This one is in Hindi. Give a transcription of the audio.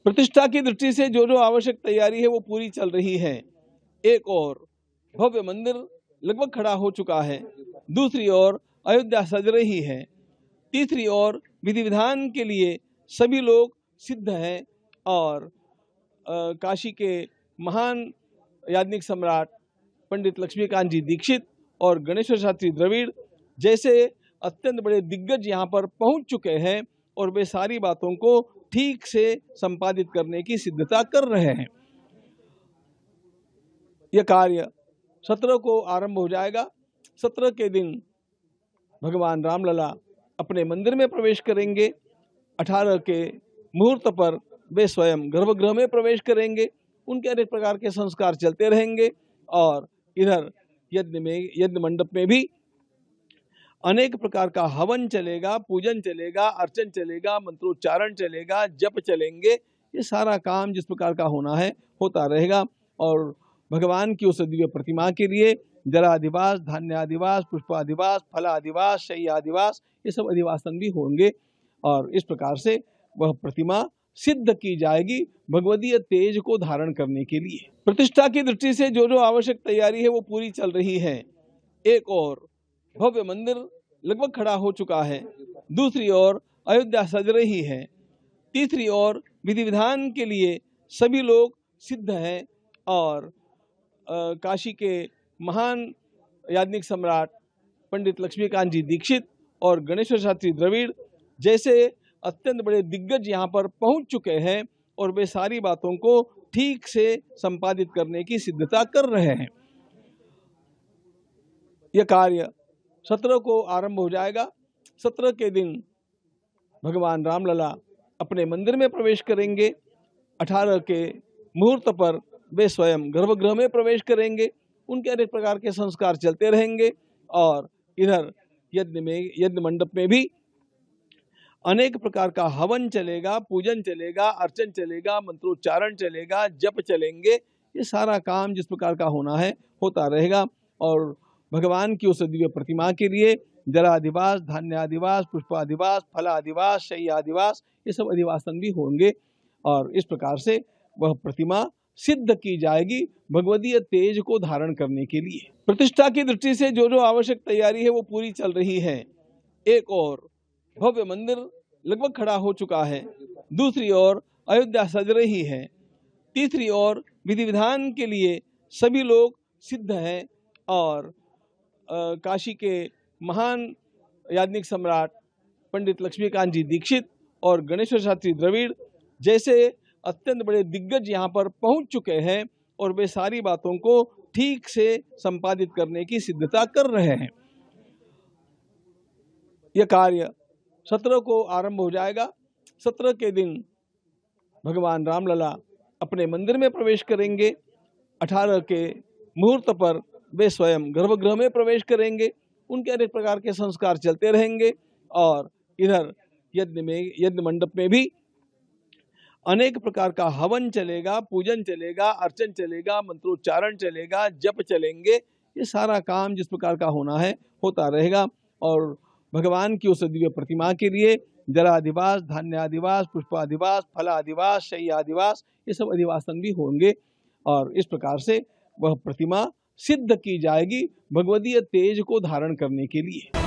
प्रतिष्ठा की दृष्टि से जो जो आवश्यक तैयारी है वो पूरी चल रही है। एक और भव्य मंदिर लगभग खड़ा हो चुका है, दूसरी ओर अयोध्या सज रही है, तीसरी ओर विधि विधान के लिए सभी लोग सिद्ध हैं और काशी के महान याज्ञनिक सम्राट पंडित लक्ष्मीकांत जी दीक्षित और गणेश्वर शास्त्री द्रविड़ जैसे अत्यंत बड़े दिग्गज यहाँ पर पहुँच चुके हैं और वे सारी बातों को ठीक से संपादित करने की सिद्धता कर रहे हैं। यह कार्य 17 को आरंभ हो जाएगा। 17 के दिन भगवान रामलला अपने मंदिर में प्रवेश करेंगे। 18 के मुहूर्त पर वे स्वयं गर्भगृह में प्रवेश करेंगे। उनके अनेक प्रकार के संस्कार चलते रहेंगे और इधर यज्ञ मंडप में भी अनेक प्रकार का हवन चलेगा, पूजन चलेगा, अर्चन चलेगा, मंत्रोच्चारण चलेगा, जप चलेंगे। ये सारा काम जिस प्रकार का होना है होता रहेगा और भगवान की उस दिव्य प्रतिमा के लिए जलाधिवास, धान्याधिवास, पुष्पाधिवास, फलाधिवास, शय्याधिवास ये सब अधिवासन भी होंगे और इस प्रकार से वह प्रतिमा सिद्ध की जाएगी भगवदीय तेज को धारण करने के लिए। प्रतिष्ठा की दृष्टि से जो जो आवश्यक तैयारी है वो पूरी चल रही है। एक और भव्य मंदिर लगभग खड़ा हो चुका है, दूसरी ओर अयोध्या सज रही है, तीसरी ओर विधि विधान के लिए सभी लोग सिद्ध हैं और काशी के महान याज्ञनिक सम्राट पंडित लक्ष्मीकांत जी दीक्षित और गणेश्वर शास्त्री द्रविड़ जैसे अत्यंत बड़े दिग्गज यहाँ पर पहुँच चुके हैं और वे सारी बातों को ठीक से संपादित करने की सिद्धता कर रहे हैं। यह कार्य 17 को आरंभ हो जाएगा। 17 के दिन भगवान रामलला अपने मंदिर में प्रवेश करेंगे। 18 के मुहूर्त पर वे स्वयं गर्भगृह में प्रवेश करेंगे। उनके अनेक प्रकार के संस्कार चलते रहेंगे और इधर यज्ञ मंडप में भी अनेक प्रकार का हवन चलेगा, पूजन चलेगा, अर्चन चलेगा, मंत्रोच्चारण चलेगा, जप चलेंगे। ये सारा काम जिस प्रकार का होना है होता रहेगा और भगवान की उस दिव्य प्रतिमा के लिए जलाधिवास, धान्याधिवास, पुष्पाधिवास, फलाधिवास, शय्याधिवास ये सब अधिवासन भी होंगे और इस प्रकार से वह प्रतिमा सिद्ध की जाएगी भगवदीय तेज को धारण करने के लिए। प्रतिष्ठा की दृष्टि से जो जो आवश्यक तैयारी है वो पूरी चल रही है। एक और भव्य मंदिर लगभग खड़ा हो चुका है, दूसरी ओर अयोध्या सज रही है, तीसरी ओर विधि विधान के लिए सभी लोग सिद्ध हैं और काशी के महान याज्ञनिक सम्राट पंडित लक्ष्मीकांत जी दीक्षित और गणेश्वर शास्त्री द्रविड़ जैसे अत्यंत बड़े दिग्गज यहाँ पर पहुँच चुके हैं और वे सारी बातों को ठीक से संपादित करने की सिद्धता कर रहे हैं। यह कार्य 17 को आरंभ हो जाएगा। 17 के दिन भगवान रामलला अपने मंदिर में प्रवेश करेंगे। 18 के मुहूर्त पर वे स्वयं गर्भगृह में प्रवेश करेंगे। उनके अनेक प्रकार के संस्कार चलते रहेंगे और इधर यज्ञ मंडप में भी अनेक प्रकार का हवन चलेगा, पूजन चलेगा, अर्चन चलेगा, मंत्रोच्चारण चलेगा, जप चलेंगे। ये सारा काम जिस प्रकार का होना है होता रहेगा और भगवान की उस दिव्य प्रतिमा के लिए जलाधिवास, धान्याधिवास, पुष्पाधिवास, फलाधिवास, शय्याधिवास ये सब अधिवासन भी होंगे और इस प्रकार से वह प्रतिमा सिद्ध की जाएगी भगवदीय तेज को धारण करने के लिए।